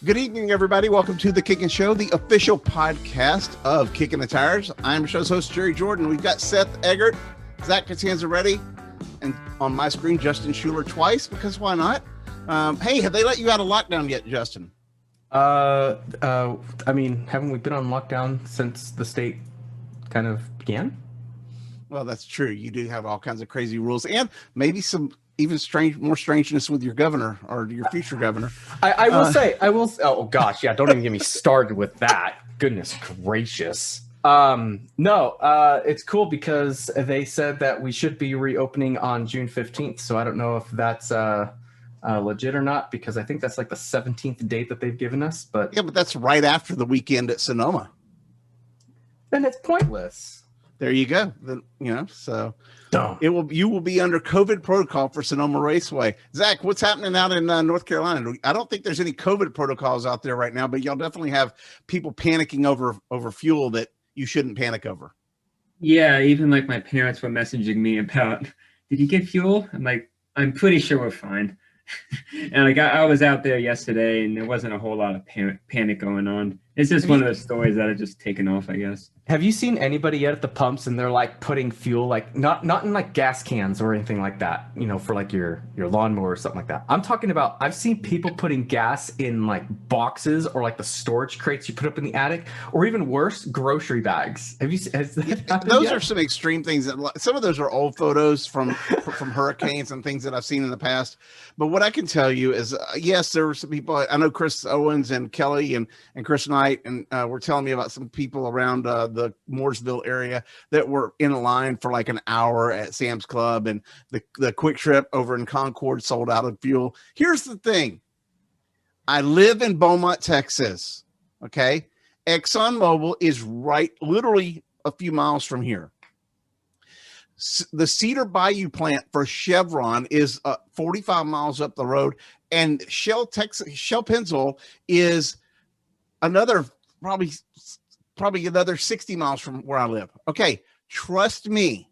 Good evening, everybody. Welcome to The Kickin' Show, the official podcast of Kicking the Tires. I'm show's host, Jerry Jordan. We've got Seth Eggert, Zach Catanzareti, and on my screen, Justin Schuoler twice, because why not? Hey, have they let you out of lockdown yet, Justin? I mean, haven't we been on lockdown since the state kind of began? Well, that's true. You do have all kinds of crazy rules and maybe some even more strangeness with your governor or your future governor. I will. Oh gosh, yeah. Don't even get me started with that. Goodness gracious. No, it's cool because they said that we should be reopening on June 15th. So I don't know if that's legit or not, because I think that's like the 17th date that they've given us. But yeah, but that's right after the weekend at Sonoma. Then it's pointless. There you go. Then, so Dumb. You will be under COVID protocol for Sonoma Raceway. Zach, what's happening out in North Carolina? I don't think there's any COVID protocols out there right now, but y'all definitely have people panicking over fuel that you shouldn't panic over. Yeah, even like my parents were messaging me about, did you get fuel? I'm like, I'm pretty sure we're fine. And I was out there yesterday, and there wasn't a whole lot of panic going on. It's just one of those stories that have just taken off, I guess. Have you seen anybody yet at the pumps and they're like putting fuel, like not in like gas cans or anything like that, for like your lawnmower or something like that? I'm talking about, I've seen people putting gas in like boxes or like the storage crates you put up in the attic, or even worse, grocery bags. Have you seen those yet? Are some extreme things. Some of those are old photos from hurricanes and things that I've seen in the past. But what I can tell you is, yes, there were some people. I know Chris Owens and Kelly and Chris Knight, and were telling me about some people around the Mooresville area that were in a line for like an hour at Sam's Club, and the Quick Trip over in Concord sold out of fuel. Here's the thing. I live in Beaumont, Texas. Okay. ExxonMobil is literally a few miles from here. The Cedar Bayou plant for Chevron is 45 miles up the road, and Shell Pennzoil is another probably another 60 miles from where I live. Okay, trust me,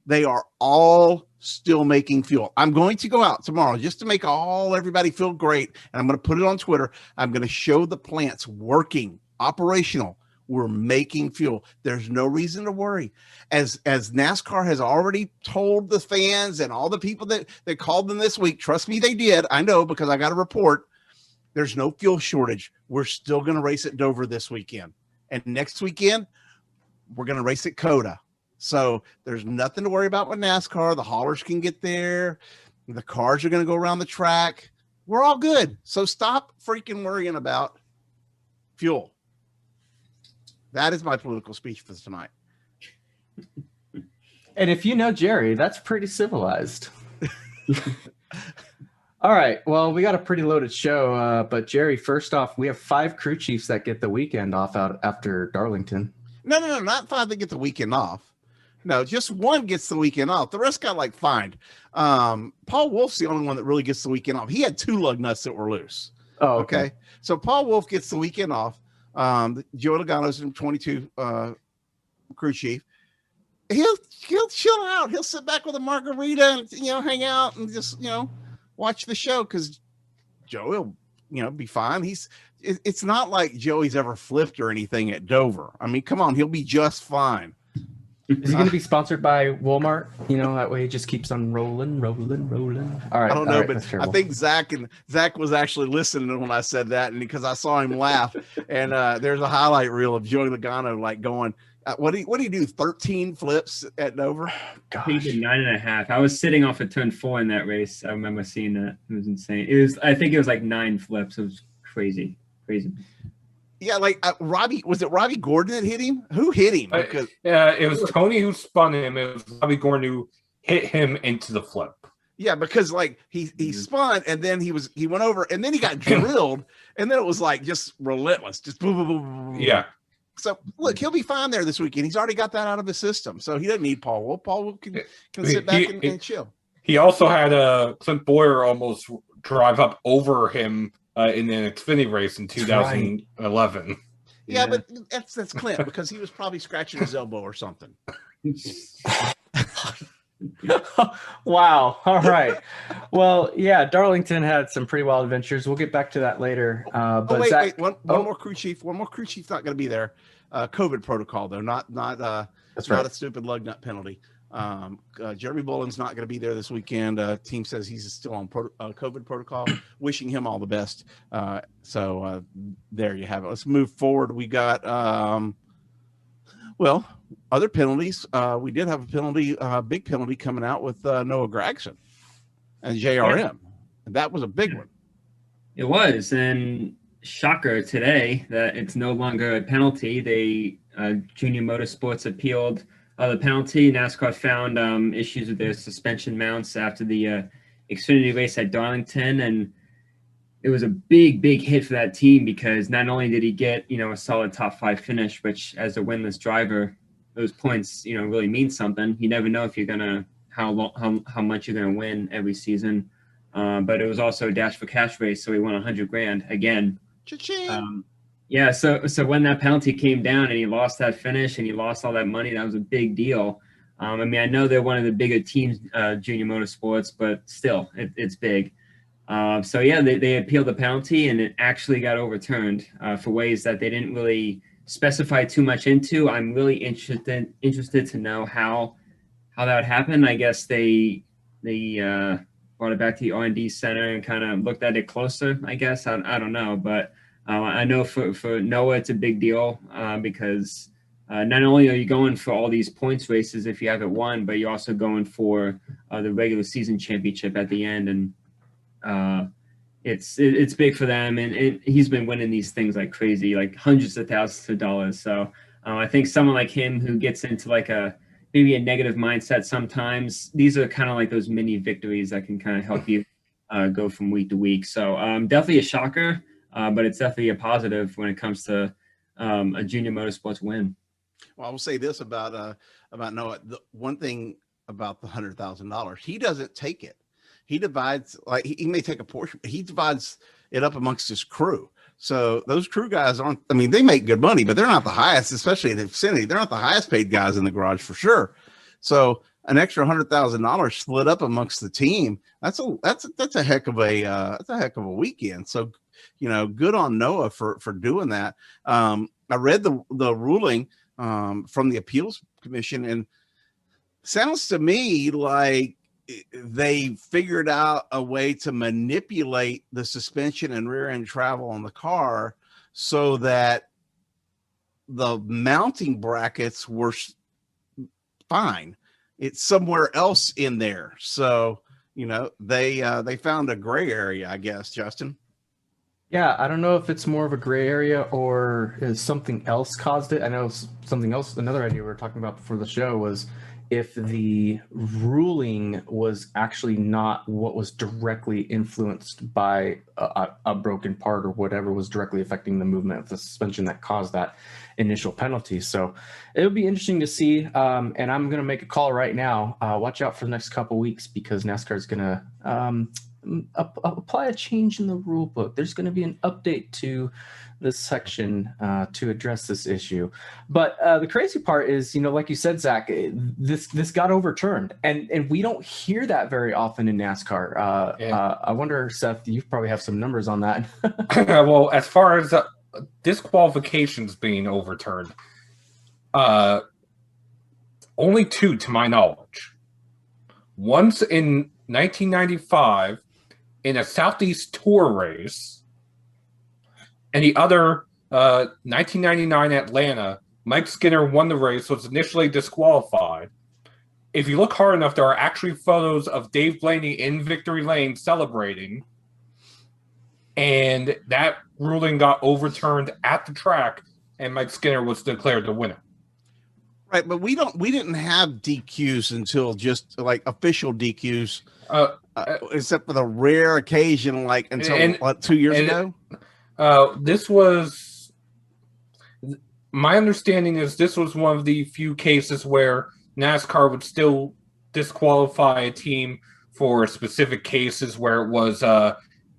they are all still making fuel. I'm going to go out tomorrow just to make everybody feel great, and I'm going to put it on Twitter. I'm going to show the plants working, operational. We're making fuel. There's no reason to worry. As NASCAR has already told the fans and all the people that called them this week, trust me, they did. I know, because I got a report. There's no fuel shortage. We're still going to race at Dover this weekend. And next weekend, we're going to race at COTA. So there's nothing to worry about with NASCAR. The haulers can get there. The cars are going to go around the track. We're all good. So stop freaking worrying about fuel. That is my political speech for tonight. And if you know Jerry, that's pretty civilized. All right. Well, we got a pretty loaded show. But Jerry, first off, we have 5 crew chiefs that get the weekend off out after Darlington. No, not 5 that get the weekend off. No, just 1 gets the weekend off. The rest got fined. Paul Wolf's the only one that really gets the weekend off. He had 2 lug nuts that were loose. Oh, okay. So Paul Wolf gets the weekend off. Joe Logano's in 22 crew chief. He'll chill out. He'll sit back with a margarita and hang out and just watch the show, because Joe will be fine. It's not like Joey's ever flipped or anything at Dover. I mean, come on, he'll be just fine. Is he going to be sponsored by Walmart? That way it just keeps on rolling. All right. I don't know, but I think Zach was actually listening when I said that, and because I saw him laugh, and there's a highlight reel of Joey Logano going, what do you do? 13 flips at Dover? Gosh. He did 9.5. I was sitting off at turn 4 in that race. I remember seeing that. It was insane. I think it was like 9 flips. It was crazy. Yeah, Robbie, was it Robbie Gordon that hit him? Who hit him? Because it was Tony who spun him. It was Robbie Gordon who hit him into the flip. Yeah, because he spun, and then he went over, and then he got drilled, and then it was just relentless, just boom, boom, boom, boom. Yeah. So look, he'll be fine there this weekend. He's already got that out of his system, so he doesn't need Paul Wolf. Paul Wolf can sit back and chill. He also had Clint Boyer almost drive up over him in an Xfinity race in 2011. Right. Yeah, but that's Clint, because he was probably scratching his elbow or something. Wow. All right. Well, yeah, Darlington had some pretty wild adventures. We'll get back to that later. But wait, Zach, one more crew chief. One more crew chief's not going to be there. COVID protocol though, not that's not right. a stupid lug nut penalty. Jeremy Bullen's not going to be there this weekend. Team says he's still on COVID protocol. Wishing him all the best. So there you have it. Let's move forward. We got other penalties. We did have a penalty, big penalty coming out with Noah Gragson and JRM. Yeah. And that was a big one. It was, and shocker today that it's no longer a penalty. They Junior Motorsports appealed the penalty. NASCAR found issues with their suspension mounts after the Xfinity race at Darlington, and it was a big hit for that team because not only did he get a solid top 5 finish, which as a winless driver, those points really mean something. You never know if you're gonna how much you're gonna win every season. But it was also a dash for cash race, so he won $100,000 again. Cha-ching. Yeah, so when that penalty came down and he lost that finish and he lost all that money, that was a big deal. I mean, I know they're one of the bigger teams, Junior Motorsports, but still, it's big. So yeah, they appealed the penalty and it actually got overturned for ways that they didn't really specify too much into. I'm really interested to know how that happened. I guess they brought it back to the R&D center and kind of looked at it closer, I guess. I don't know, but I know for Noah, it's a big deal because not only are you going for all these points races if you haven't won, but you're also going for the regular season championship at the end. And it's big for them. And he's been winning these things like crazy, like hundreds of thousands of dollars. So I think someone like him who gets into like maybe a negative mindset sometimes, these are kind of like those mini victories that can kind of help you go from week to week. So definitely a shocker, but it's definitely a positive when it comes to a Junior Motorsports win. Well, I will say this about Noah. The one thing about the $100,000, he doesn't take it. He divides, like he may take a portion, but he divides it up amongst his crew. So those crew guys aren't, I mean, they make good money, but they're not the highest, especially in Xfinity. They're not the highest paid guys in the garage for sure. So an extra $100,000 split up amongst the team. That's a heck of a weekend. So, good on Noah for doing that. I read the ruling from the appeals commission, and sounds to me like they figured out a way to manipulate the suspension and rear end travel on the car so that the mounting brackets were fine. It's somewhere else in there. So, they found a gray area, I guess, Justin. Yeah, I don't know if it's more of a gray area or is something else caused it. I know something else, another idea we were talking about before the show was if the ruling was actually not what was directly influenced by a broken part or whatever was directly affecting the movement of the suspension that caused that initial penalty. So it'll be interesting to see. And I'm going to make a call right now. Watch out for the next couple of weeks because NASCAR is going to apply a change in the rule book. There's going to be an update to this section to address this issue. But the crazy part is, like you said, Zach, this got overturned, and we don't hear that very often in NASCAR. Yeah. I wonder, Seth, you probably have some numbers on that. Well, as far as disqualifications being overturned, only 2 to my knowledge. Once in 1995 in a Southeast Tour race, and the other 1999 Atlanta, Mike Skinner won the race, was initially disqualified. If you look hard enough, there are actually photos of Dave Blaney in victory lane celebrating, and that ruling got overturned at the track, and Mike Skinner was declared the winner. Right, but we didn't have DQs until just like official DQs, except for the rare occasion, like until 2 years ago. This was, my understanding is this was one of the few cases where NASCAR would still disqualify a team for specific cases where it was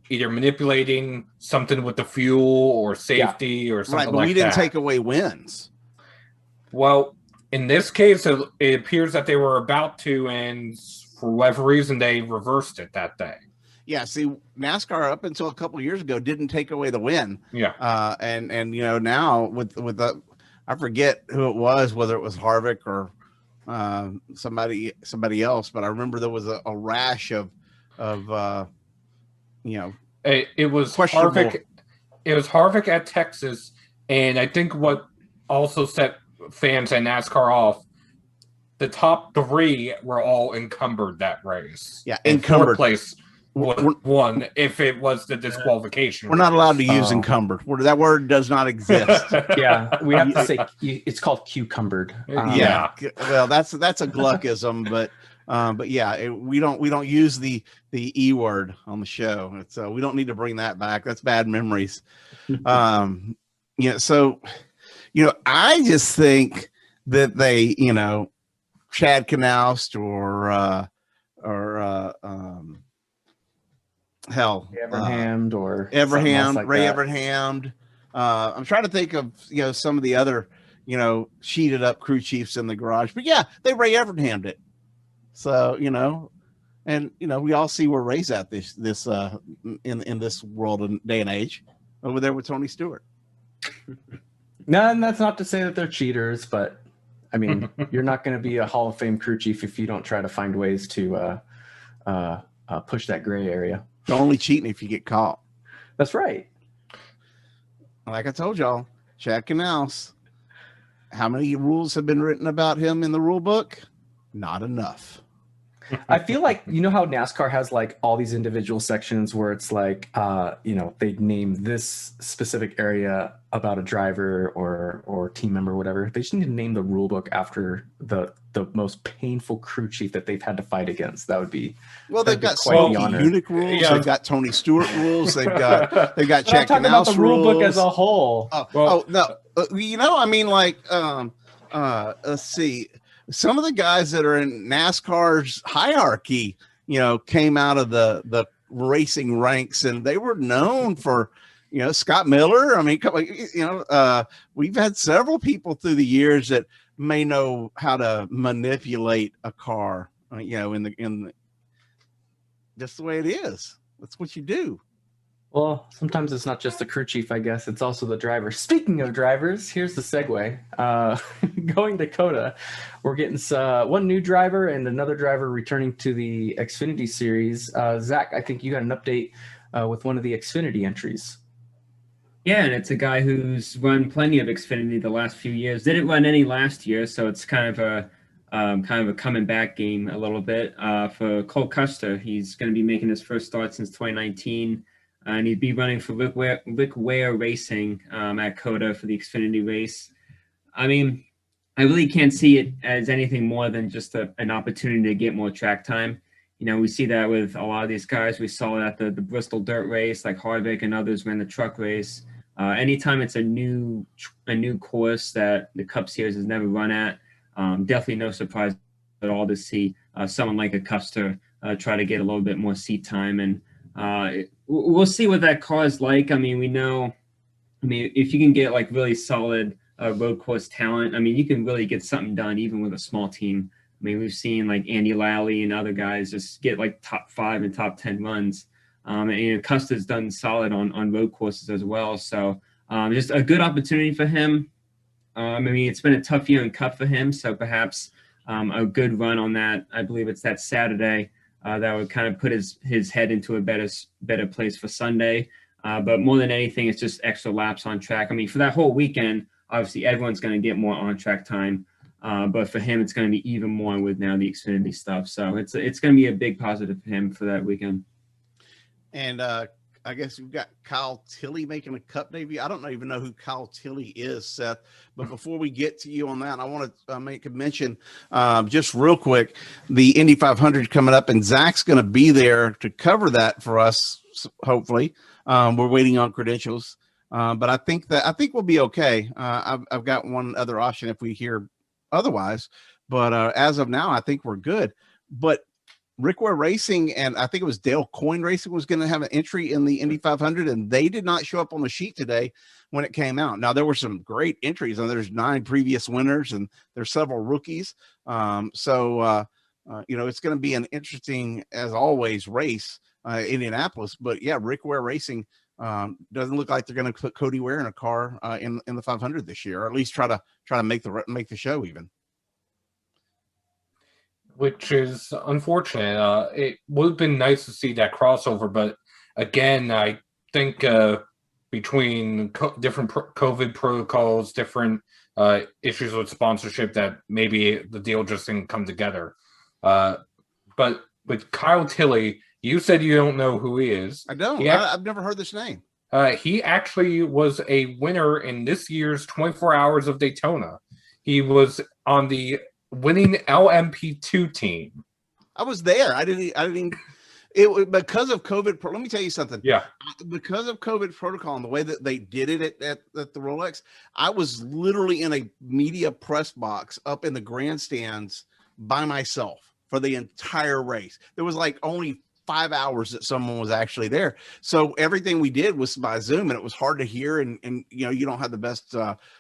either manipulating something with the fuel or safety or something like that. Right, but we didn't take away wins. Well, In this case, it appears that they were about to, and for whatever reason, they reversed it that day. Yeah, see, NASCAR up until a couple of years ago didn't take away the win. Yeah. And you know, now with the, I forget who it was, whether it was Harvick or somebody else, but I remember there was a rash of you know, it was questionable. Harvick. It was Harvick at Texas, and I think what also set fans and NASCAR off, the top 3 were all encumbered that race. Yeah, and encumbered. Fourth place was won if it was the disqualification. We're not allowed to use encumbered. That word does not exist. Yeah, we have to say it's called cucumbered. Yeah, well, that's a Gluckism, but yeah, we don't use the E word on the show. It's we don't need to bring that back. That's bad memories. Yeah, so you know, I just think that they, you know, Chad Knaust or Everham or Everham, like Ray that. Everham. I'm trying to think of, you know, some of the other, you know, cheated up crew chiefs in the garage, but yeah, they Ray Everham'd it. So, you know, and you know, we all see where Ray's at this in this world and day and age, over there with Tony Stewart. No, and that's not to say that they're cheaters, but I mean, you're not going to be a Hall of Fame crew chief if you don't try to find ways to push that gray area. You're only cheating if you get caught. That's right. Like I told y'all, Chad Knaus, how many rules have been written about him in the rule book? Not enough. I feel like, you know how NASCAR has like all these individual sections where it's like, you know, they name this specific area about a driver or team member or whatever. They just need to name the rule book after the most painful crew chief that they've had to fight against. That would be, well, they've got quite the honor. Munich rules. Yeah. They've got Tony Stewart rules. They've got I'm Chad talking about Knaus the rule book rules. as a whole. No, you know, I mean, like, let's see. Some of the guys that are in NASCAR's hierarchy, you know, came out of the racing ranks, and they were known for, you know, Scott Miller. I mean, you know, we've had several people through the years that may know how to manipulate a car, you know, in the just the way it is. That's what you do. Well, sometimes it's not just the crew chief, I guess. It's also the driver. Speaking of drivers, here's the segue. Going to COTA, we're getting one new driver and another driver returning to the Xfinity series. Zach, I think you got an update with one of the Xfinity entries. Yeah, and it's a guy who's run plenty of Xfinity the last few years. Didn't run any last year, so it's kind of a coming back game a little bit for Cole Custer. He's going to be making his first start since 2019. And he'd be running for Rick Ware Racing at COTA for the Xfinity race. I mean, I really can't see it as anything more than just an opportunity to get more track time. You know, we see that with a lot of these guys. We saw it at the Bristol Dirt Race, like Harvick and others ran the truck race. Anytime it's a new course that the Cup Series has never run at, definitely no surprise at all to see someone like a Custer try to get a little bit more seat time. And we'll see what that car is like. I mean, we know, if you can get like really solid road course talent, I mean, you can really get something done even with a small team. I mean, we've seen like Andy Lally and other guys just get like top 5 and top 10 runs. And you know, Custer's done solid on road courses as well. So just a good opportunity for him. I mean, it's been a tough year in Cup for him. So perhaps a good run on that. I believe it's that Saturday. That would kind of put his head into a better place for Sunday. But more than anything, it's just extra laps on track. I mean, for that whole weekend, obviously everyone's going to get more on-track time. But for him, it's going to be even more with now the Xfinity stuff. So it's going to be a big positive for him for that weekend. And I guess we've got Kyle Tilley making a Cup debut. I don't even know who Kyle Tilley is, Seth. But before we get to you on that, I want to make a mention just real quick. The Indy 500 coming up, and Zach's going to be there to cover that for us. Hopefully, we're waiting on credentials, but I think we'll be okay. I've got one other option if we hear otherwise, but as of now, I think we're good. But Rickware Racing and I think it was Dale Coyne Racing was going to have an entry in the Indy 500, and they did not show up on the sheet today when it came out. Now there were some great entries, and there's 9 previous winners, and there's several rookies. You know, it's going to be an interesting, as always, race, Indianapolis. But yeah, Rickware Racing doesn't look like they're going to put Cody Ware in a car in the 500 this year, or at least try to make the show even. Which is unfortunate. It would have been nice to see that crossover, but again, I think between different COVID protocols, different issues with sponsorship, that maybe the deal just didn't come together. But with Kyle Tilley, you said you don't know who he is. I don't. I've never heard this name. He actually was a winner in this year's 24 Hours of Daytona. He was on the winning LMP2 team. I was there. I didn't. It because of COVID. Let me tell you something. Yeah. Because of COVID protocol and the way that they did it at the Rolex, I was literally in a media press box up in the grandstands by myself for the entire race. There was like only 5 hours that someone was actually there. So everything we did was by Zoom, and it was hard to hear. And you know, you don't have the best,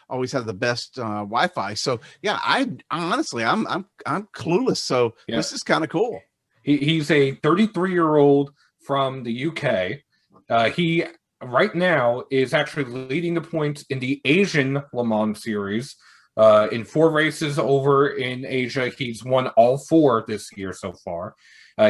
always have the best Wi-Fi. So yeah, I'm honestly, I'm clueless. So yeah, this is kind of cool. He's a 33-year-old from the UK. He right now is actually leading the points in the Asian Le Mans series. In 4 races over in Asia, he's won all 4 this year so far.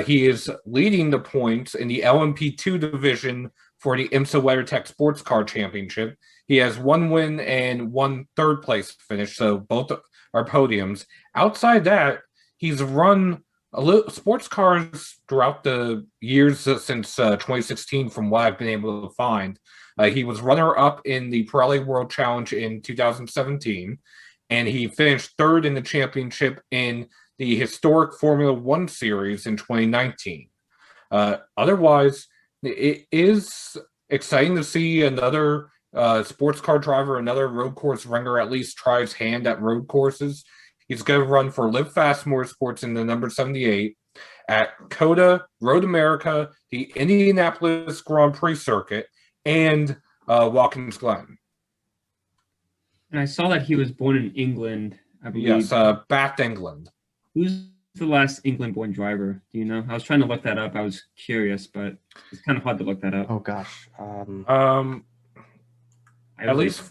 He is leading the points in the LMP2 division for the IMSA WeatherTech Sports Car Championship. He has 1 win and 1 third-place finish, so both are podiums. Outside that, he's run a little sports cars throughout the years since 2016, from what I've been able to find. He was runner-up in the Pirelli World Challenge in 2017, and he finished 3rd in the championship in the historic Formula One series in 2019. Otherwise, it is exciting to see another sports car driver, another road course runner, at least try his hand at road courses. He's going to run for Live Fast Motorsports in the number 78 at COTA, Road America, the Indianapolis Grand Prix circuit, and Watkins Glen. And I saw that he was born in England, I believe. Yes, Bath, England. Who's the last England-born driver? Do you know? I was trying to look that up. I was curious, but it's kind of hard to look that up. Oh gosh. At least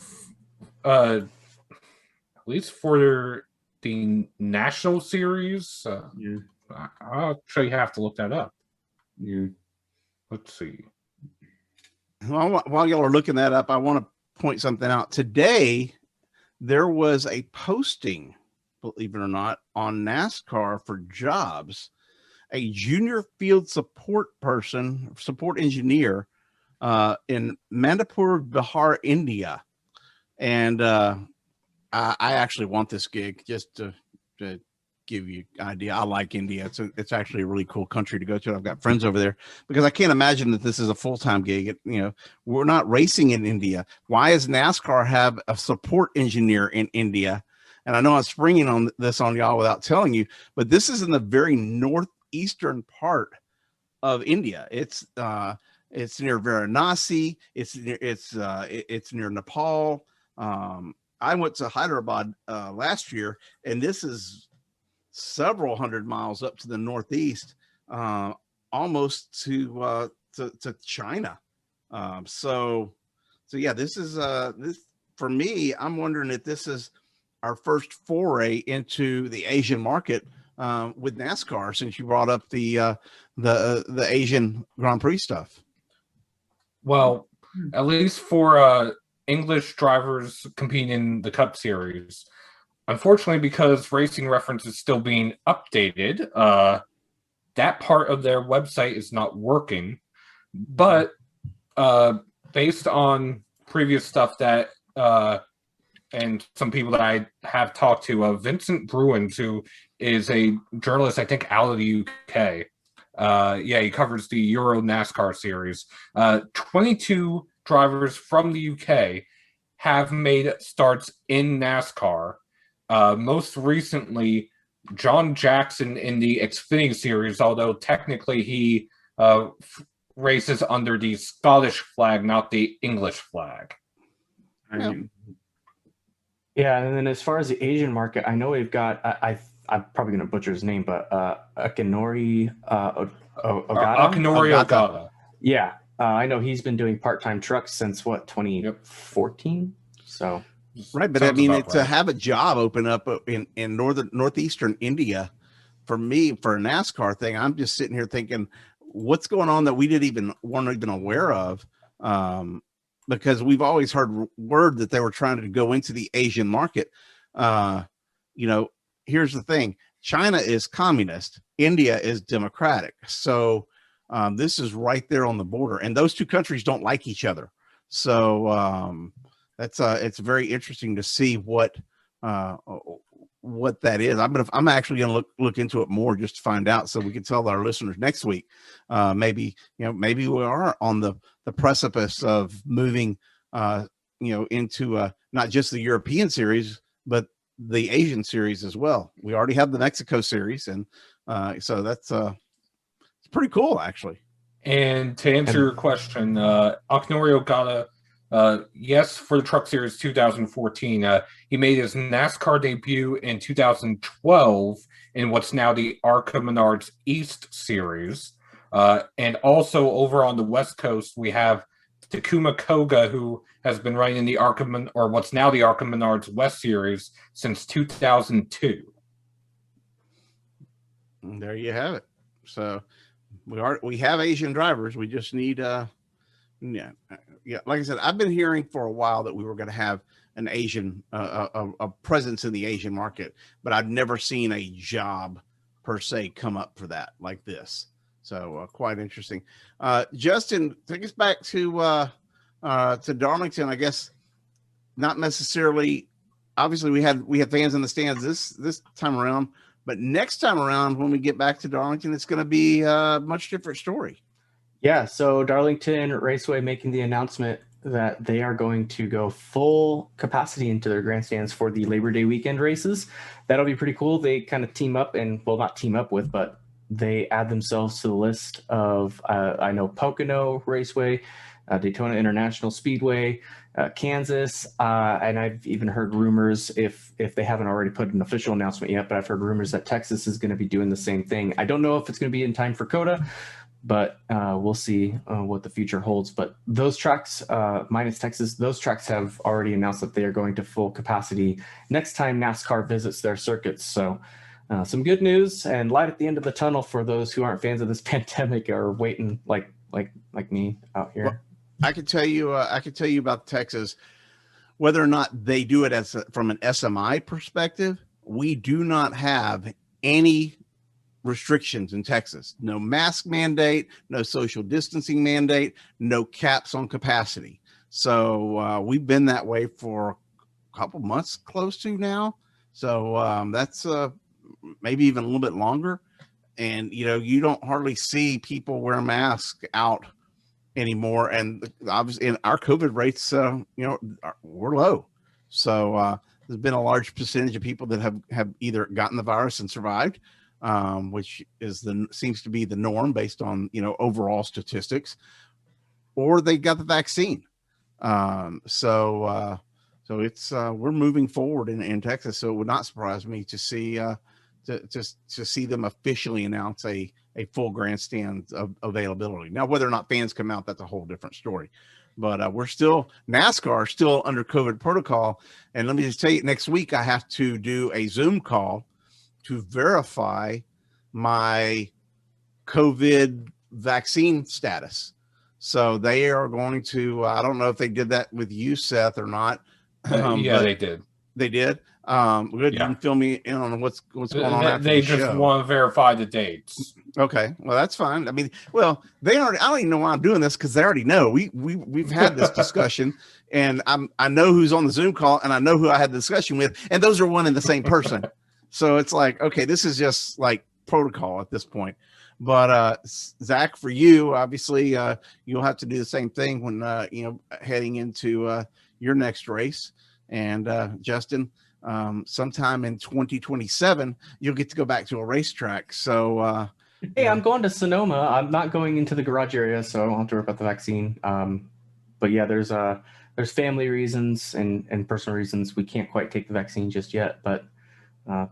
for the national series, yeah. I'll actually have to look that up. Yeah. Let's see. While y'all are looking that up, I want to point something out. Today, there was a posting, believe it or not, on NASCAR for jobs. A junior field support engineer in Mandapur, Bihar, India. And I actually want this gig, just to give you an idea. I like India. It's actually a really cool country to go to. I've got friends over there, because I can't imagine that this is a full-time gig. We're not racing in India. Why does NASCAR have a support engineer in India? And I know I'm springing on this on y'all without telling you, but this is in the very northeastern part of India. It's near Varanasi. It's near Nepal. I went to Hyderabad last year, and this is several hundred miles up to the northeast, almost to China. So yeah, this is this for me. I'm wondering if this is our first foray into the Asian market with NASCAR, since you brought up the Asian Grand Prix stuff. Well, at least for English drivers competing in the Cup Series, unfortunately, because Racing Reference is still being updated, that part of their website is not working. But based on previous stuff that and some people that I have talked to, Vincent Bruins, who is a journalist, I think, out of the UK. He covers the Euro NASCAR series. 22 drivers from the UK have made starts in NASCAR. Most recently, John Jackson in the Xfinity series, although technically he races under the Scottish flag, not the English flag. Yeah, and then as far as the Asian market, I know we've got I'm probably going to butcher his name, but Akinori Ogata. Akinori Ogata. Yeah, I know he's been doing part-time trucks since 2014. So right, but I mean, to have a job open up in northeastern India, for me, for a NASCAR thing, I'm just sitting here thinking, what's going on that we weren't even aware of? Because we've always heard word that they were trying to go into the Asian market. Here's the thing: China is communist, India is democratic. So this is right there on the border, and those two countries don't like each other. So it's very interesting to see what that is. I'm actually going to look into it more just to find out, so we can tell our listeners next week. Maybe we are on the precipice of moving into not just the European series, but the Asian series as well. We already have the Mexico series, and so that's it's pretty cool, actually. And to answer your question, Akinori Ogata, yes, for the Truck Series 2014, he made his NASCAR debut in 2012 in what's now the ARCA Menards East Series. And also over on the West Coast, we have Takuma Koga, who has been riding the what's now the ARCA Menards West Series since 2002. And there you have it. So we have Asian drivers. We just need like I said, I've been hearing for a while that we were going to have an Asian a presence in the Asian market, but I've never seen a job per se come up for that like this. So quite interesting. Justin, take us back to Darlington. I guess not necessarily. Obviously, we had fans in the stands this time around, but next time around when we get back to Darlington, it's going to be a much different story. Yeah, so Darlington Raceway making the announcement that they are going to go full capacity into their grandstands for the Labor Day weekend races. That'll be pretty cool. They kind of team up and, well, not team up with, but they add themselves to the list of, I know Pocono Raceway, Daytona International Speedway, Kansas, and I've even heard rumors, if they haven't already put an official announcement yet, but I've heard rumors that Texas is going to be doing the same thing. I don't know if it's going to be in time for COTA, but we'll see what the future holds. But those tracks, minus Texas, those tracks have already announced that they are going to full capacity next time NASCAR visits their circuits. So some good news and light at the end of the tunnel for those who aren't fans of this pandemic or waiting like me out here. Well, I can tell you about Texas, whether or not they do it from an SMI perspective. We do not have any restrictions in Texas. No mask mandate, no social distancing mandate, no caps on capacity. So we've been that way for a couple months close to now. So that's maybe even a little bit longer. And, you don't hardly see people wear masks out anymore. And obviously in our COVID rates, we're low. So there's been a large percentage of people that have either gotten the virus and survived, which seems to be the norm based on, overall statistics, or they got the vaccine. So it's, we're moving forward in Texas. So it would not surprise me to see, to see them officially announce a full grandstand availability. Now, whether or not fans come out, that's a whole different story. But NASCAR still under COVID protocol. And let me just tell you, next week I have to do a Zoom call to verify my COVID vaccine status. So they are going to, I don't know if they did that with you, Seth, or not. Yeah, they did. They did. Good. Yeah. You can fill me in on what's going on after they the just show. want to verify the dates. Okay, well that's fine. I mean, they already. I don't even know why I'm doing this because they already know. We've had this discussion, and I know who's on the Zoom call, and I know who I had the discussion with, and those are one and the same person. So it's like, okay, this is just like protocol at this point. But Zach, for you, obviously, you'll have to do the same thing when heading into your next race. And Justin, sometime in 2027, you'll get to go back to a racetrack. So, Hey, I'm going to Sonoma. I'm not going into the garage area, so I don't have to worry about the vaccine. But yeah, there's family reasons and personal reasons we can't quite take the vaccine just yet. But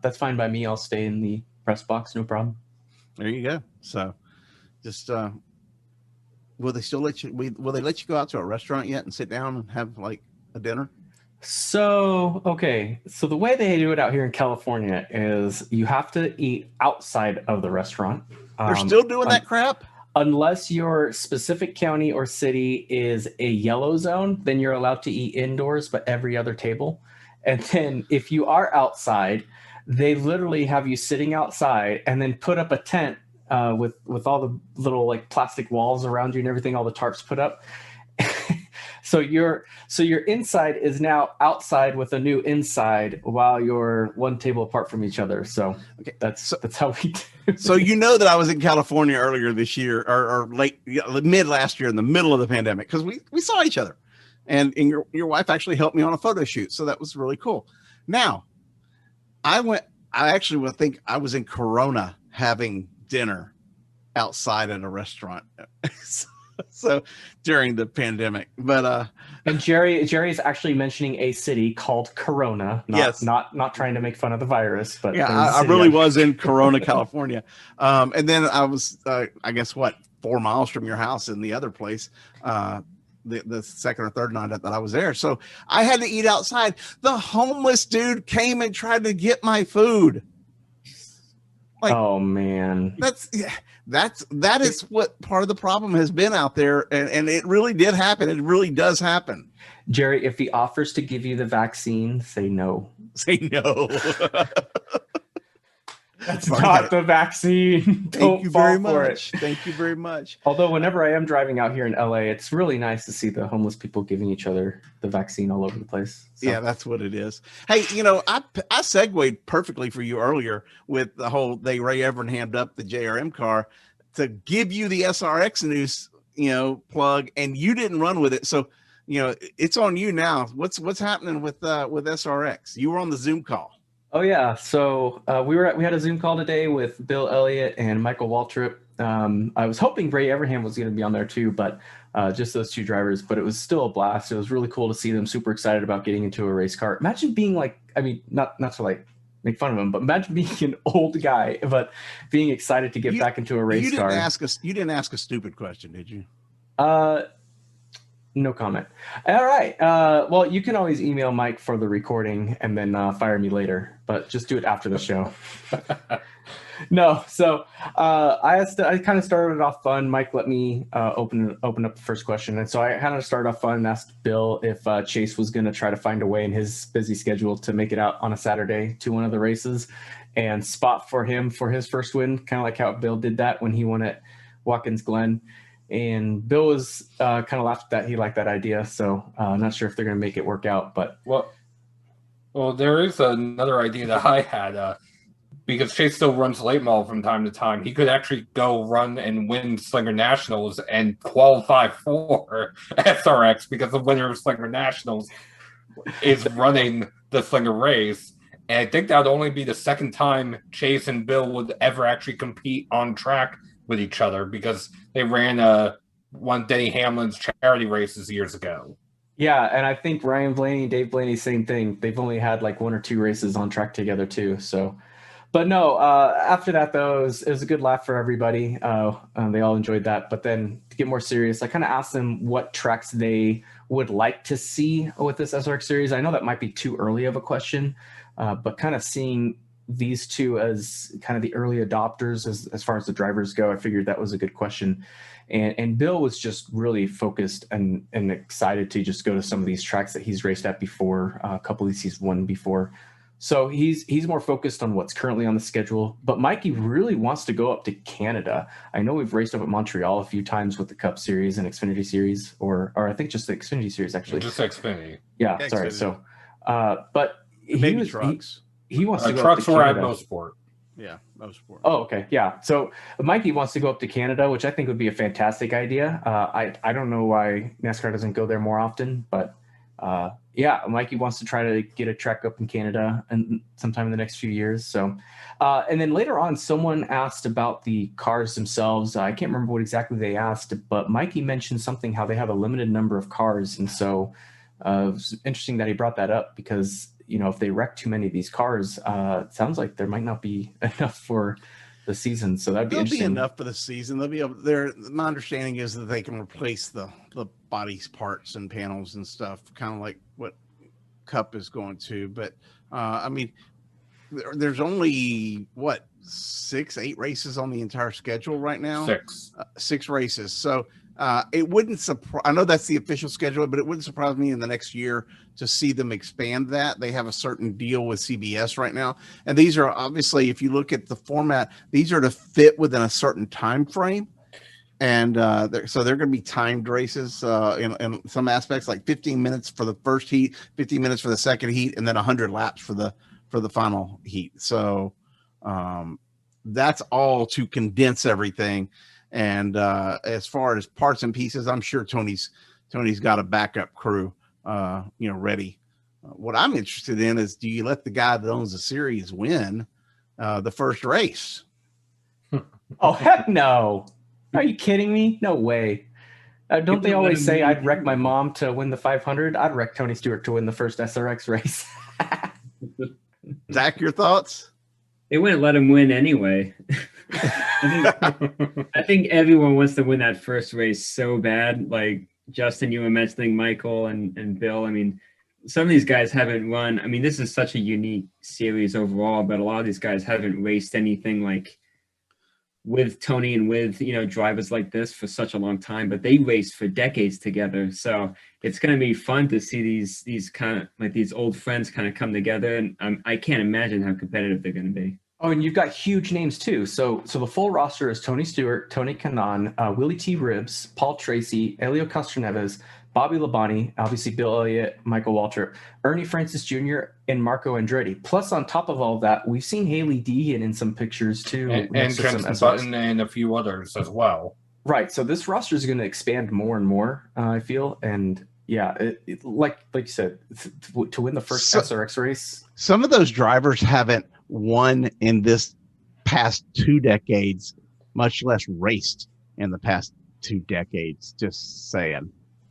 that's fine by me. I'll stay in the press box, no problem. there you go. So, just will they still let you? Will they let you go out to a restaurant yet and sit down and have like a dinner? So, okay. So the way they do it out here in California is you have to eat outside of the restaurant. They're still doing that crap? Unless your specific county or city is a yellow zone, then you're allowed to eat indoors, but every other table. And then if you are outside, they literally have you sitting outside and then put up a tent with all the little like plastic walls around you and everything, all the tarps put up. So your inside is now outside with a new inside while you're one table apart from each other. So okay, that's how we do it. So you know that I was in California earlier this year or mid last year in the middle of the pandemic because we saw each other, and your wife actually helped me on a photo shoot, so that was really cool. Now, I actually would think I was in Corona having dinner outside at a restaurant. So during the pandemic, but and Jerry's actually mentioning a city called Corona. Not trying to make fun of the virus, but yeah, I really was in Corona, California. And then I was, I guess 4 miles from your house in the other place, the second or third night that I was there. So I had to eat outside. The homeless dude came and tried to get my food. Like, oh man, that is what part of the problem has been out there, and it really did happen. It really does happen. Jerry, if he offers to give you the vaccine, say no. Say no. That's not the vaccine. Thank you very much. Thank you very much. Although whenever I am driving out here in LA, it's really nice to see the homeless people giving each other the vaccine all over the place. So. Yeah, that's what it is. Hey, I segued perfectly for you earlier with the whole Ray Evernhammed up the JRM car to give you the SRX news, plug, and you didn't run with it. So, it's on you now. What's happening with SRX? You were on the Zoom call. Oh yeah, so we had a Zoom call today with Bill Elliott and Michael Waltrip. I was hoping Ray Evernhammed was going to be on there too, but just those two drivers. But it was still a blast. It was really cool to see them super excited about getting into a race car. Imagine being not to like make fun of him, but imagine being an old guy, but being excited to get back into a race car. You didn't ask a stupid question, did you? No comment. All right. Well, you can always email Mike for the recording and then fire me later, but just do it after the show. No. So I kind of started off fun. Mike let me open up the first question. And so I kind of started off fun and asked Bill if Chase was going to try to find a way in his busy schedule to make it out on a Saturday to one of the races and spot for him for his first win, kind of like how Bill did that when he won at Watkins Glen. And Bill was kind of laughed at that. He liked that idea. So I'm not sure if they're going to make it work out. But well, there is another idea that I had because Chase still runs late model from time to time. He could actually go run and win Slinger Nationals and qualify for SRX because the winner of Slinger Nationals is running the Slinger race. And I think that would only be the second time Chase and Bill would ever actually compete on track with each other because they ran one Denny Hamlin's charity races years ago. Yeah, and I think Ryan Blaney and Dave Blaney, same thing. They've only had like 1 or 2 races on track together too. So, but no, after that though, it was a good laugh for everybody. They all enjoyed that. But then to get more serious, I kind of asked them what tracks they would like to see with this SRX series. I know that might be too early of a question, but kind of seeing these two as kind of the early adopters as far as the drivers go, I figured that was a good question. And Bill was just really focused and excited to just go to some of these tracks that he's raced at before, a couple of these he's won before. So he's more focused on what's currently on the schedule. But Mikey really wants to go up to Canada. I know we've raced up at Montreal a few times with the Cup Series and Xfinity Series, or I think just the Xfinity Series actually. Just Xfinity. Yeah, Xfinity. Sorry. So, but maybe trucks. He wants to go trucks up to were Canada. at Mosport. Yeah, Mosport. Oh, okay. Yeah. So Mikey wants to go up to Canada, which I think would be a fantastic idea. I don't know why NASCAR doesn't go there more often, but yeah, Mikey wants to try to get a track up in Canada and sometime in the next few years. So, and then later on, someone asked about the cars themselves. I can't remember what exactly they asked, but Mikey mentioned something how they have a limited number of cars, and so it was interesting that he brought that up because if they wreck too many of these cars, it sounds like there might not be enough for the season. So that'd be interesting. There'll be enough for the season. They'll be able there. My understanding is that they can replace the body parts and panels and stuff, kind of like what Cup is going to. But I mean, there's only 6-8 races on the entire schedule right now. 6 races. So it wouldn't surprise. I know that's the official schedule, but it wouldn't surprise me in the next year to see them expand that. They have a certain deal with CBS right now, and these are obviously, if you look at the format, these are to fit within a certain time frame, and so they're going to be timed races in some aspects, like 15 minutes for the first heat, 15 minutes for the second heat, and then 100 laps for the final heat. So that's all to condense everything. And as far as parts and pieces, I'm sure Tony's got a backup crew, ready. What I'm interested in is, do you let the guy that owns the series win the first race? Oh, heck no. Are you kidding me? No way. Don't they always say I'd wreck my mom to win the 500? I'd wreck Tony Stewart to win the first SRX race. Zach, your thoughts? They wouldn't let him win anyway. I think everyone wants to win that first race so bad. Like Justin, you were mentioning Michael and Bill. I mean, some of these guys haven't run. I mean, this is such a unique series overall, but a lot of these guys haven't raced anything like with Tony and with drivers like this for such a long time. But they raced for decades together, so it's going to be fun to see these kind of like these old friends kind of come together. And I can't imagine how competitive they're going to be. Oh, and you've got huge names too. So the full roster is Tony Stewart, Tony Kanaan, Willie T. Ribbs, Paul Tracy, Elio Castroneves, Bobby Labonte, obviously Bill Elliott, Michael Waltrip, Ernie Francis Jr., and Marco Andretti. Plus, on top of all that, we've seen Haley Deegan in some pictures too. And Jensen Button and a few others as well. Right. So this roster is going to expand more and more, I feel. And yeah, like you said, to win the first SRX race. Some of those drivers haven't won in this past 2 decades, much less raced in the past 2 decades. Just saying.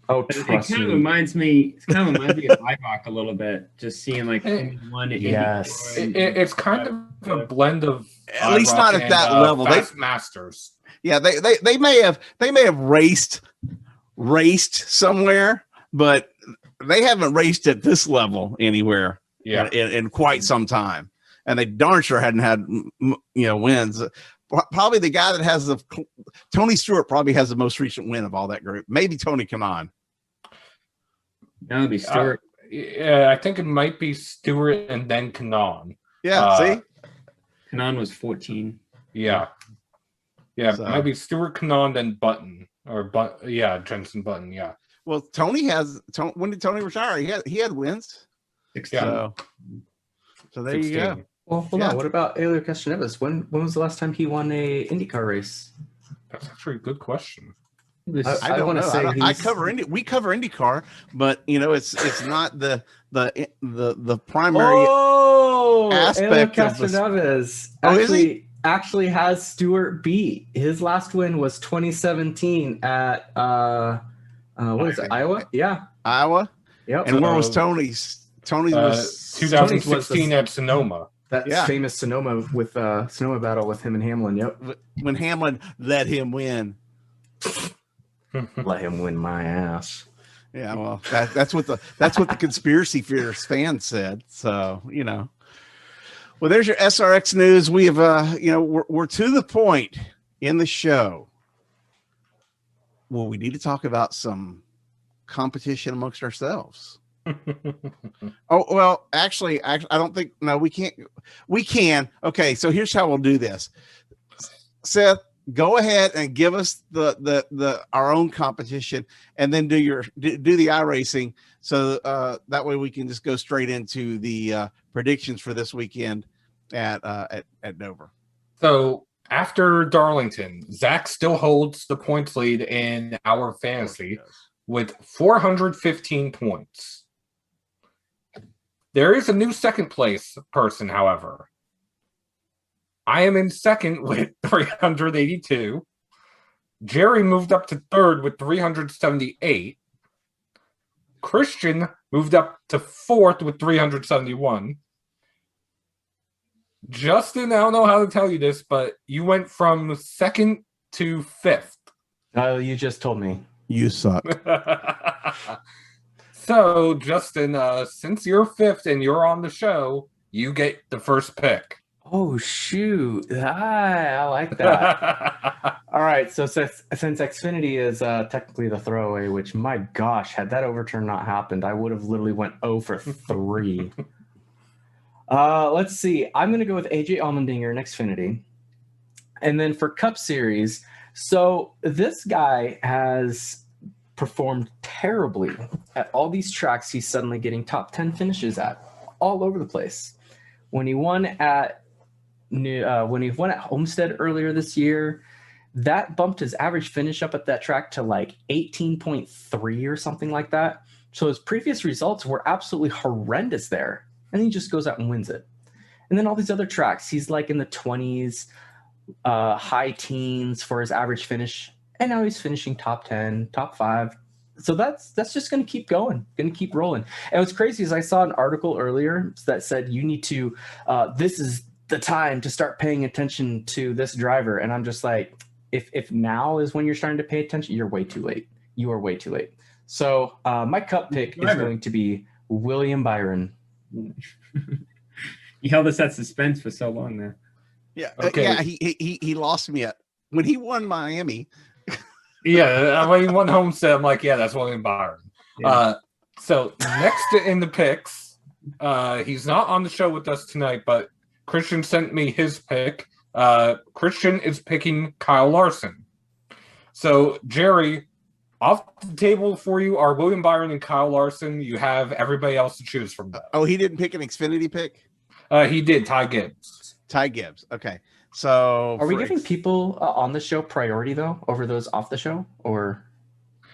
Oh, it kind of reminds me of IROC a little bit. Just seeing like one. Yes, it's kind of a blend of. At least not at that level. They masters. Yeah, they may have raced somewhere, but they haven't raced at this level anywhere. Yeah, in quite some time, and they darn sure hadn't had wins. Probably the guy that has Tony Stewart probably has the most recent win of all that group. Maybe Tony Kanaan. That would be Stewart. Yeah, I think it might be Stewart and then Kanaan. Yeah, see? Kanaan was 14. Yeah. Yeah, so. Maybe Stewart, Kanaan, then Button. Jensen Button, yeah. Well, when did Tony retire? He had wins. 16. So there 16. You go. Well, hold on. What about Elio Castroneves? When was the last time he won a IndyCar race? That's actually a good question. I don't want to say I cover we cover IndyCar, but it's not the primary aspect. Elio Castroneves actually has Stewart beat. His last win was 2017 at what is it? Iowa? Yeah, Iowa. Yep. And where was Tony's? Tony was 2016 at Sonoma. That famous Sonoma Sonoma battle with him and Hamlin. Yep. When Hamlin let him win. Let him win my ass. Yeah, well, that's what the conspiracy theorist fans said. So well, there's your SRX news. We have we're to the point in the show. Well, we need to talk about some competition amongst ourselves. Oh, well, actually, I don't think, no, we can't. We can. Okay, so here's how we'll do this. Seth, go ahead and give us the our own competition, and then do the iRacing, so that way we can just go straight into the predictions for this weekend at Dover. So after Darlington, Zach still holds the points lead in our fantasy with 415 points. There is a new second place person, however. I am in second with 382. Jerry moved up to third with 378. Christian moved up to fourth with 371. Justin, I don't know how to tell you this, but you went from second to fifth. Oh, you just told me. You suck. So, Justin, since you're fifth and you're on the show, you get the first pick. Oh, shoot. I like that. All right. So since Xfinity is technically the throwaway, which, my gosh, had that overturn not happened, I would have literally went 0 for 3. Let's see. I'm going to go with AJ Allmendinger in Xfinity. And then for Cup Series, so this guy has performed terribly at all these tracks he's suddenly getting top 10 finishes at all over the place. When he won at Homestead earlier this year, that bumped his average finish up at that track to like 18.3 or something like that. So his previous results were absolutely horrendous there. And he just goes out and wins it. And then all these other tracks, he's like in the 20s, high teens for his average finish. And now he's finishing top 10, top 5. So that's just going to keep going, going to keep rolling. And what's crazy is I saw an article earlier that said you need to, this is the time to start paying attention to this driver. And I'm just like, if now is when you're starting to pay attention, you're way too late. You are way too late. So my Cup pick is going to be William Byron. You held us at suspense for so long now. Yeah. Okay. Yeah. He lost me when he won Miami. Yeah, when he won Homestead, I'm like, yeah, that's William Byron. Yeah. So next in the picks, he's not on the show with us tonight, but Christian sent me his pick. Christian is picking Kyle Larson. So, Jerry, off the table for you are William Byron and Kyle Larson. You have everybody else to choose from. Oh, he didn't pick an Xfinity pick? He did, Ty Gibbs. Ty Gibbs. Okay. So are we giving people on the show priority though over those off the show, or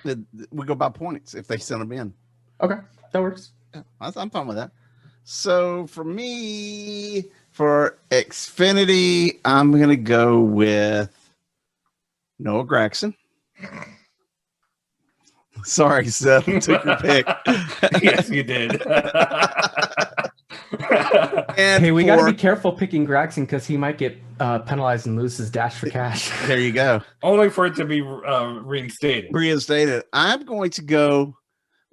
we go by points if they send them in? Okay, that works. Yeah, I'm fine with that. So for me, for Xfinity, I'm gonna go with Noah Gragson. Sorry, Seth, I took your pick. Yes, you did. And hey, we got to be careful picking Gragson because he might get penalized and lose his dash for cash. There you go. Only for it to be reinstated. Reinstated. I'm going to go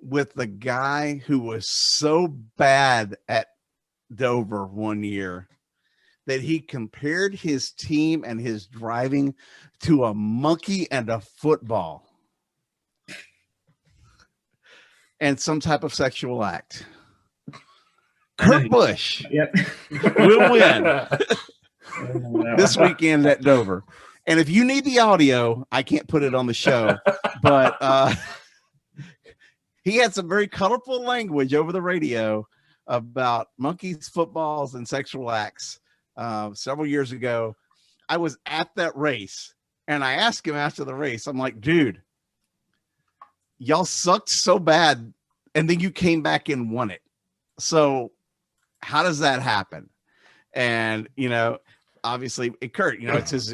with the guy who was so bad at Dover one year that he compared his team and his driving to a monkey and a football and some type of sexual act. Kurt Busch will win this weekend at Dover. And if you need the audio, I can't put it on the show, but he had some very colorful language over the radio about monkeys, footballs, and sexual acts several years ago. I was at that race, and I asked him after the race, I'm like, dude, y'all sucked so bad, and then you came back and won it. So how does that happen? And, obviously Kurt, it's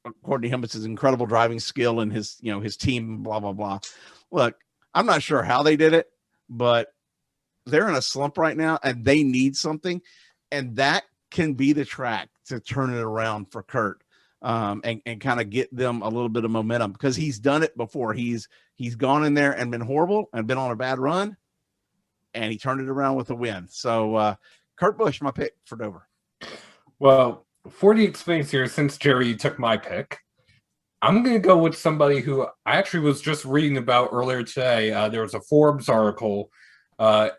according to him, it's his incredible driving skill and his, his team, blah, blah, blah. Look, I'm not sure how they did it, but they're in a slump right now and they need something. And that can be the track to turn it around for Kurt and kind of get them a little bit of momentum because he's done it before. He's gone in there and been horrible and been on a bad run. And he turned it around with a win. So Kurt Busch, my pick for Dover. Well, for the experience here, since Jerry took my pick, I'm going to go with somebody who I actually was just reading about earlier today. There was a Forbes article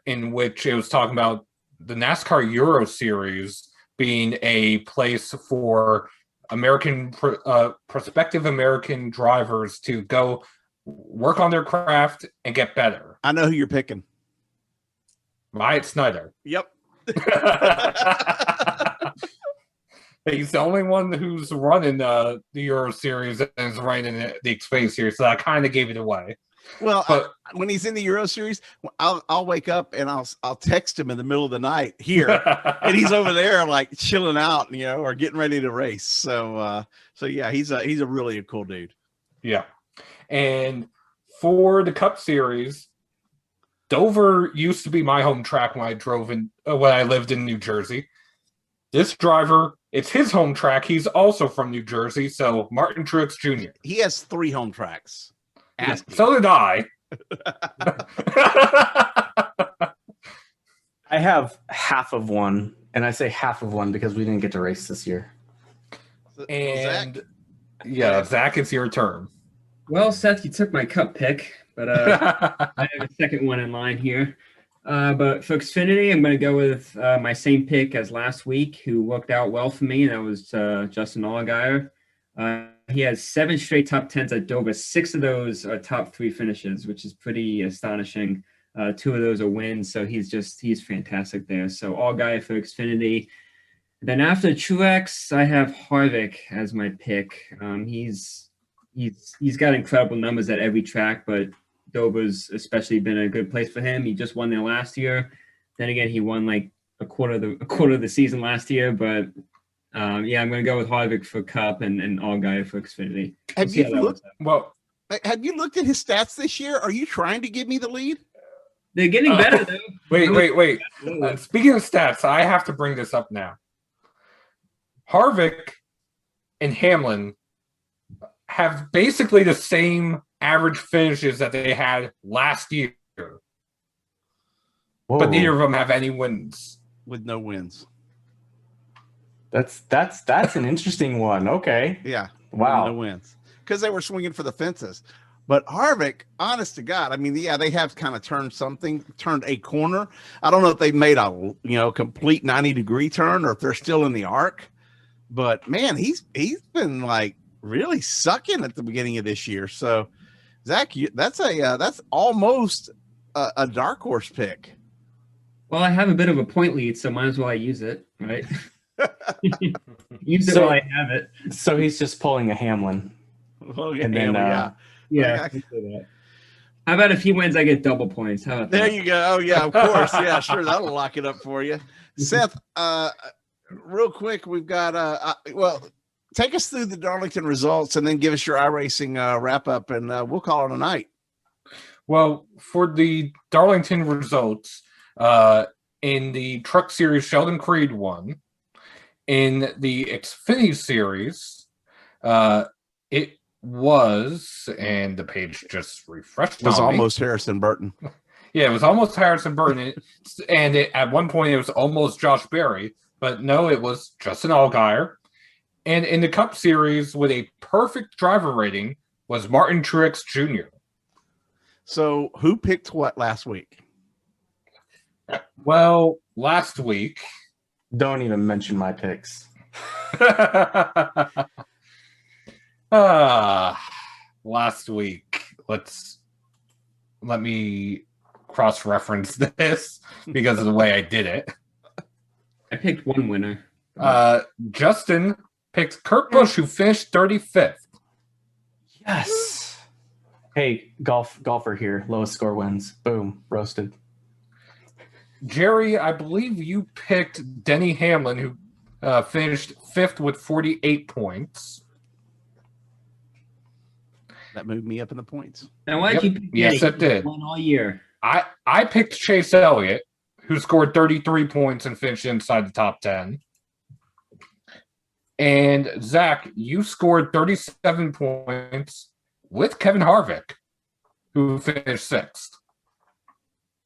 in which it was talking about the NASCAR Euro Series being a place for prospective American drivers to go work on their craft and get better. I know who you're picking. Wyatt Snyder. Yep. He's the only one who's running the Euro Series and is running the Xfinity Series, so I kind of gave it away. Well, But when he's in the Euro Series, I'll wake up and I'll text him in the middle of the night here, and he's over there like chilling out, or getting ready to race. So yeah, he's a really cool dude. yeah. And for the Cup Series, Dover used to be my home track when I lived in New Jersey. This driver, it's his home track. He's also from New Jersey, so Martin Truex Jr. He has 3 home tracks. So did I. I have half of one, and I say half of one because we didn't get to race this year. And Zach? yeah, Zach, it's your turn. Well, Seth, you took my Cup pick, but I have a second one in line here. But for Xfinity, I'm going to go with my same pick as last week, who worked out well for me, and that was Justin Allgaier. He has 7 straight top 10s at Dover. 6 of those are top 3 finishes, which is pretty astonishing. 2 of those are wins, so he's fantastic there. So Allgaier for Xfinity. Then after Truex, I have Harvick as my pick. He's got incredible numbers at every track, but Dover's especially been a good place for him. He just won there last year. Then again, he won like a quarter of the season last year. But I'm going to go with Harvick for Cup and Allgaier for Xfinity. Have you looked at his stats this year? Are you trying to give me the lead? They're getting better though. Wait. Speaking of stats, I have to bring this up now. Harvick and Hamlin have basically the same average finishes that they had last year. Whoa. But neither of them have any wins. With no wins. That's an interesting one. Okay. Yeah. Wow. No wins. Because they were swinging for the fences. But Harvick, honest to God, I mean, yeah, they have kind of turned a corner. I don't know if they made a complete 90-degree turn or if they're still in the arc. But man, he's been like really sucking at the beginning of this year. So Zach, that's almost a dark horse pick. Well, I have a bit of a point lead, so might as well I use it, right? Use it while I have it. So he's just pulling a Hamlin. Well, yeah, And then, Yeah. I can say that. How about if he wins, I get double points? How about there that? you go. Oh yeah, of course. Yeah, sure. That'll lock it up for you. Seth, real quick, we've got take us through the Darlington results and then give us your iRacing wrap up, and we'll call it a night. Well, for the Darlington results, in the Truck Series, Sheldon Creed won. In the Xfinity Series, it was, and the page just refreshed. It was on me. almost Harrison Burton. Yeah, it was almost Harrison Burton, and at one point it was almost Josh Berry, but no, it was Justin Allgaier. And in the Cup Series, with a perfect driver rating, was Martin Truex Jr. So who picked what last week? Well, last week. Don't even mention my picks. Last week. Let me cross-reference this because of the way I did it. I picked one winner. Justin picked Kurt Busch, who finished 35th. Yes. Hey, golfer here. Lowest score wins. Boom. Roasted. Jerry, I believe you picked Denny Hamlin, who finished 5th with 48 points. That moved me up in the points. Now, why did you pick Yes, Denny? it did. He won all year. I picked Chase Elliott, who scored 33 points and finished inside the top 10. And Zach, you scored 37 points with Kevin Harvick, who finished 6th.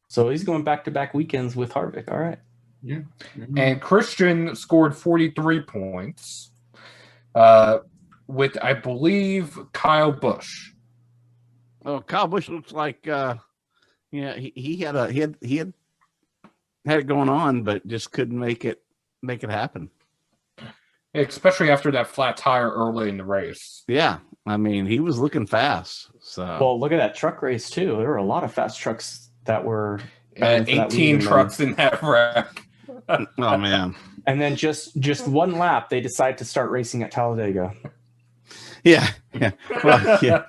So he's going back-to-back weekends with Harvick. All right. Yeah. And Christian scored 43 points with, I believe, Kyle Busch. Oh, Kyle Busch looks like he had it going on, but just couldn't make it happen. Especially after that flat tire early in the race. Yeah, I mean, he was looking fast. So Well, look at that truck race too. There were a lot of fast trucks that were 18 trucks in that wreck. oh man. And then just one lap, they decide to start racing at Talladega. Yeah. Well, yeah.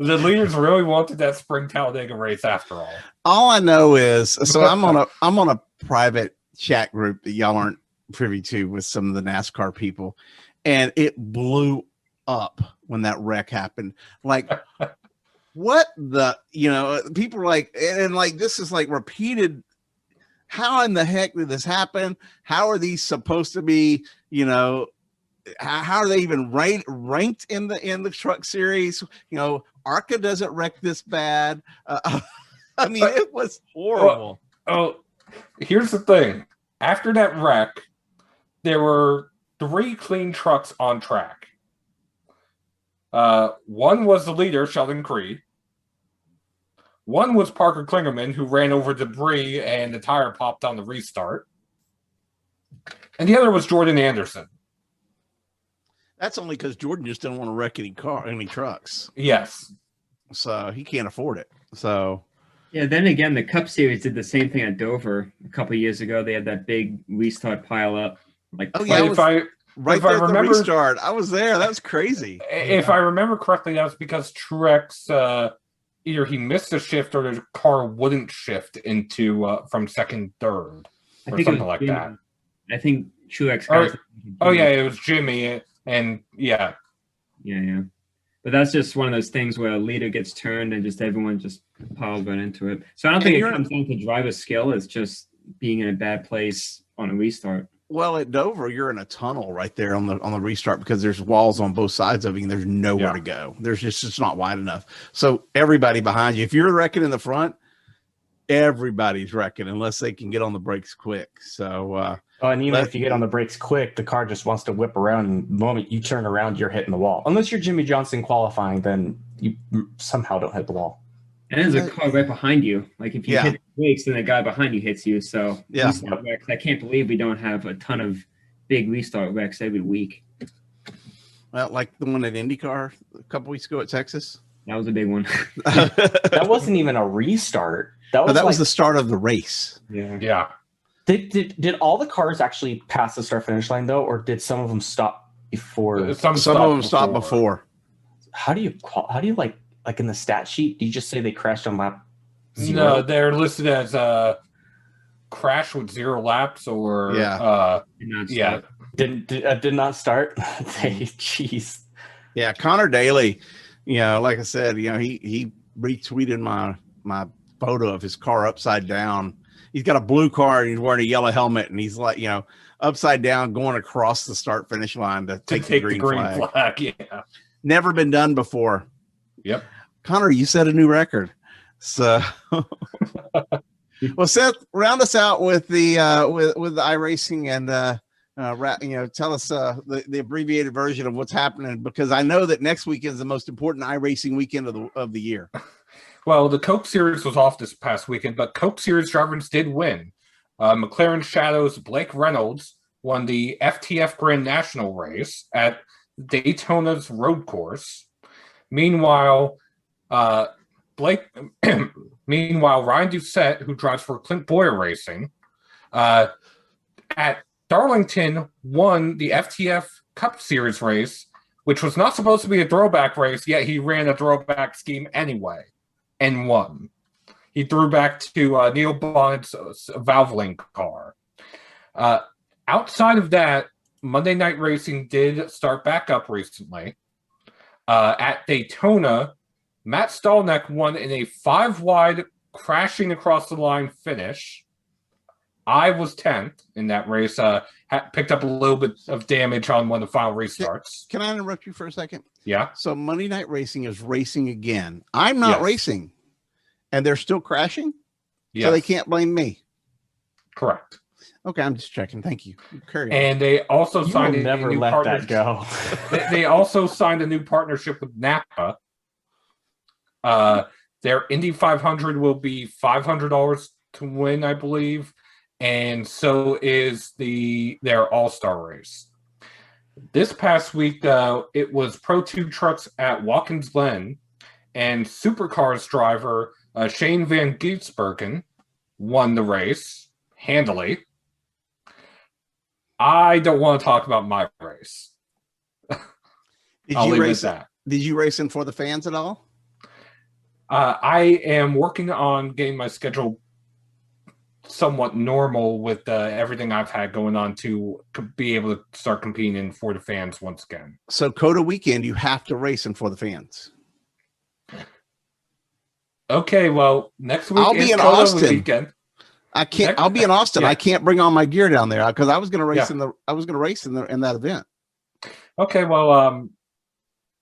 The leaders really wanted that spring Talladega race after all. All I know is, so I'm on a private chat group that y'all aren't privy to with some of the NASCAR people, and it blew up when that wreck happened. Like, what the, people are like, and like, this is like repeated. How in the heck did this happen? How are these supposed to be, how are they even ranked in the truck series? ARCA doesn't wreck this bad. I mean, it was horrible. Here's the thing. After that wreck, there were 3 clean trucks on track. One was the leader, Sheldon Creed. One was Parker Klingerman, who ran over debris and the tire popped on the restart. And the other was Jordan Anderson. That's only because Jordan just didn't want to wreck any trucks. Yes. So he can't afford it. So yeah, then again, the Cup Series did the same thing at Dover a couple of years ago. They had that big restart pile up. Like, if I remember, the restart, I was there. That was crazy. If I remember correctly, that was because Truex either he missed a shift or the car wouldn't shift into from second, third, or something like that. I think Truex. It was Jimmy, and yeah. But that's just one of those things where a leader gets turned and just everyone just piles right into it. So I don't think it comes down to driver skill. It's just being in a bad place on a restart. Well, at Dover, you're in a tunnel right there on the restart because there's walls on both sides of you and there's nowhere to go. There's just, it's not wide enough. So everybody behind you, if you're wrecking in the front, everybody's wrecking unless they can get on the brakes quick. So, and even if you get on the brakes quick, the car just wants to whip around. And the moment you turn around, you're hitting the wall. Unless you're Jimmy Johnson qualifying, then you somehow don't hit the wall. And there's a car right behind you. Like if you hit the brakes, then the guy behind you hits you. So restart wrecks. I can't believe we don't have a ton of big restart wrecks every week. Well, like the one at IndyCar a couple weeks ago at Texas. That was a big one. That wasn't even a restart. That was the start of the race. Yeah. Did all the cars actually pass the start finish line though, or did some of them stop before? Some of them stopped before. How do you like in the stat sheet? Do you just say they crashed on lap 0? No, they're listed as crash with 0 laps or did not start. Jeez. Yeah, Connor Daly. Like I said, he retweeted my photo of his car upside down. He's got a blue car and he's wearing a yellow helmet and he's like, upside down going across the start finish line to take the green flag. Yeah. Never been done before. Yep. Connor, you set a new record. So well, Seth, round us out with the with the iRacing and tell us the abbreviated version of what's happening, because I know that next weekend is the most important iRacing weekend of the year. Well, the Coke Series was off this past weekend, but Coke Series drivers did win. McLaren Shadow's Blake Reynolds won the FTF Grand National race at Daytona's road course. Meanwhile, Ryan Doucette, who drives for Clint Boyer Racing, at Darlington won the FTF Cup Series race, which was not supposed to be a throwback race, yet he ran a throwback scheme anyway and won. He threw back to Neil Bonnet's Valvoline car. Outside of that, Monday Night Racing did start back up recently. At Daytona, Matt Stallneck won in a 5-wide crashing across the line finish. I was 10th in that race. Picked up a little bit of damage on one of the final restarts. Can I interrupt you for a second? Yeah. So Monday Night Racing is racing again. I'm not racing, and they're still crashing. Yes. So they can't blame me. Correct. Okay, I'm just checking. Thank you. Carry on. And they also signed a never new let partnership. that go. They also signed a new partnership with Napa. Their Indy 500 will be $500 to win, I believe, and so is their All-Star race. This past week, it was Pro 2 trucks at Watkins Glen, and Supercars driver Shane Van Giesbergen won the race handily. I don't want to talk about my race. Did you race in for the fans at all? I am working on getting my schedule somewhat normal with everything I've had going on to be able to start competing for the fans once again. So COTA weekend, you have to race in for the fans. Okay, well, next week I'll be is in COTA Austin. weekend. I can't. I'll be in Austin. Yeah. I can't bring all my gear down there because I was going to race Yeah. in that event. Okay, well,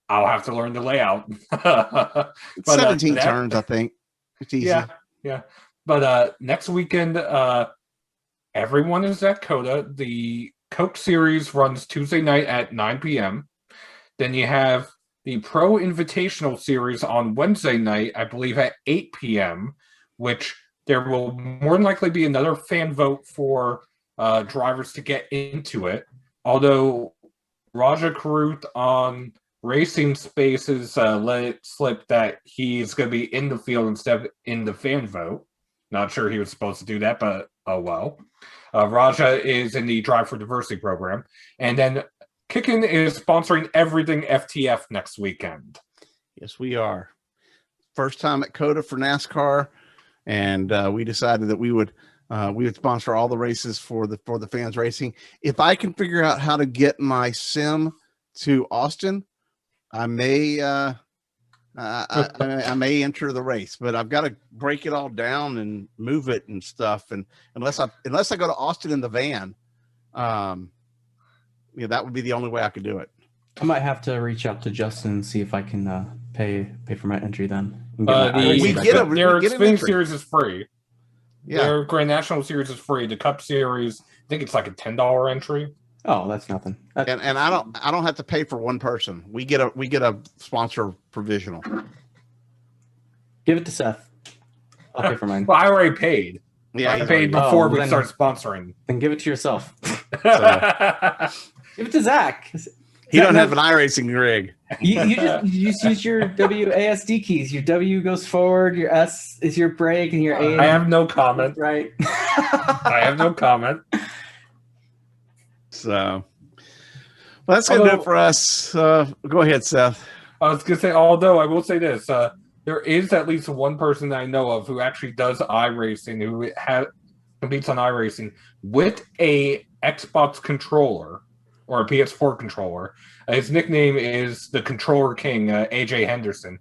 I'll have to learn the layout. But, 17 turns, I think. It's easy. Yeah. But next weekend, everyone is at COTA. The Coke Series runs Tuesday night at 9 p.m. Then you have the Pro Invitational Series on Wednesday night, I believe at 8 p.m., which there will more than likely be another fan vote for drivers to get into it. Although Raja Karuth on Racing Spaces let it slip that he's going to be in the field instead of in the fan vote. Not sure he was supposed to do that, but oh well. Raja is in the Drive for Diversity program. And then Kickin is sponsoring everything FTF next weekend. Yes, we are. First time at COTA for NASCAR, and we decided that we would sponsor all the races for the fans racing. If I can figure out how to get my sim to Austin, I may I may enter the race, but I've got to break it all down and move it and stuff. And unless I go to Austin in the van, that would be the only way I could do it. I might have to reach out to Justin and see if I can pay for my entry then. Their Xfinity Series is free. Yeah. Their Grand National Series is free. The Cup Series, I think it's like a $10 entry. Oh, that's nothing. And I don't have to pay for one person. We get a sponsor provisional. Give it to Seth. I'll pay for mine. Well, I already paid. Yeah, I paid before we start sponsoring. Then give it to yourself. Give it to Zach. He doesn't have an iRacing rig. You just use your WASD keys. Your W goes forward, your S is your brake, and your A. I have no comment. Right. I have no comment. So, well, that's going to do it for us. Go ahead, Seth. I was going to say, although I will say this, there is at least one person that I know of who actually does iRacing, who competes on iRacing with a Xbox controller or a PS4 controller. His nickname is the Controller King, AJ Henderson.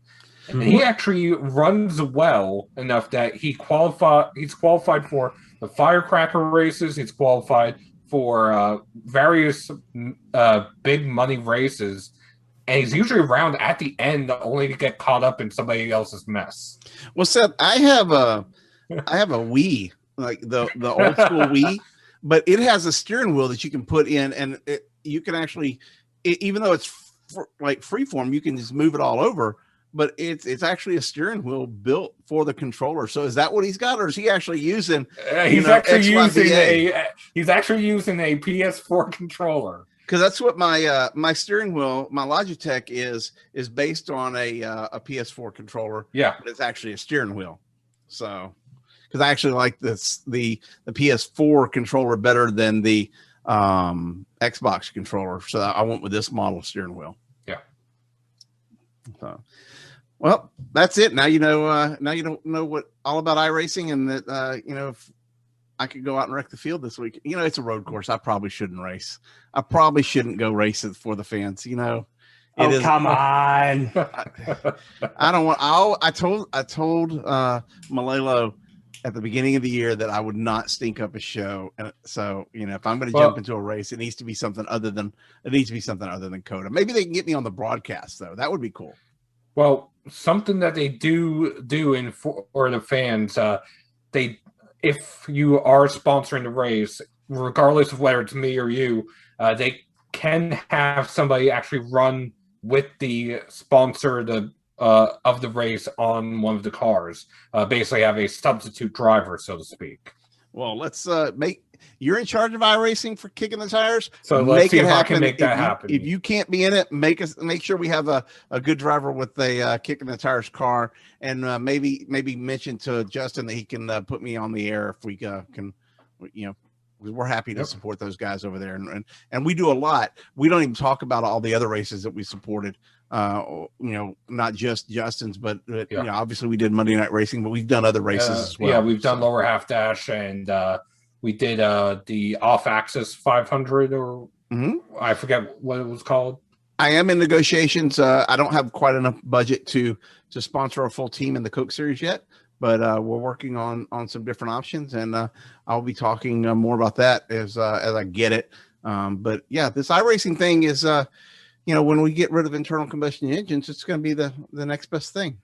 And he actually runs well enough that he's qualified for the Firecracker races. He's qualified for various big money races, and he's usually around at the end only to get caught up in somebody else's mess. Well, Seth, I have a Wii, like the old school Wii, but it has a steering wheel that you can put in, and you can actually, even though it's like freeform, you can just move it all over. But it's actually a steering wheel built for the controller. So is that what he's got, or is he actually using? He's actually using a PS4 controller. Because that's what my steering wheel, my Logitech is based on a PS4 controller. Yeah, but it's actually a steering wheel. So, because I actually like the PS4 controller better than the Xbox controller, so I went with this model steering wheel. Yeah. So. Well, that's it. Now you know. Now you don't know what all about iRacing, and that if I could go out and wreck the field this week. It's a road course. I probably shouldn't race. I probably shouldn't go race it for the fans. Come on. I don't want. I told Malalo at the beginning of the year that I would not stink up a show, and so if I'm going to jump into a race, it needs to be something other than COTA. Maybe they can get me on the broadcast though. That would be cool. Well, something that they do for the fans, if you are sponsoring the race, regardless of whether it's me or you, they can have somebody actually run with the sponsor of the race on one of the cars. Basically, have a substitute driver, so to speak. Well, let's you're in charge of iRacing for Kicking the Tires. So let's see if I can make that happen. If you can't be in it, make sure we have a good driver with a Kicking the Tires car, and maybe mention to Justin that he can put me on the air if we can. We're happy to support those guys over there, and we do a lot. We don't even talk about all the other races that we supported. not just Justin's, but obviously we did Monday Night Racing, but we've done other races as well. Yeah, we've done lower half dash, and we did the off axis 500, or I forget what it was called. I am in negotiations. I don't have quite enough budget to sponsor a full team in the Coke Series yet, but we're working on some different options, and I'll be talking more about that as I get it. But yeah, this iRacing thing is, when we get rid of internal combustion engines, it's going to be the next best thing.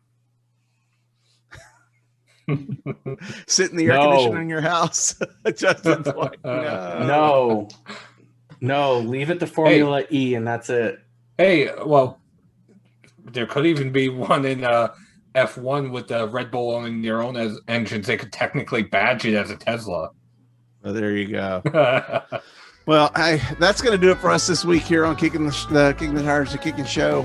Sit in the air conditioner in your house. Justin's like, no, leave it to Formula E, and that's it. Hey, well, there could even be one in F1 with Red Bull owning their own as engines. They could technically badge it as a Tesla. Oh, there you go. Well, that's going to do it for us this week here on Kicking the Tires, the Kicking Show.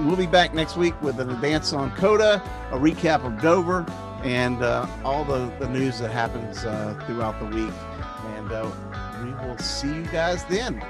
We'll be back next week with an advance on COTA, a recap of Dover, and all the news that happens throughout the week. And we will see you guys then.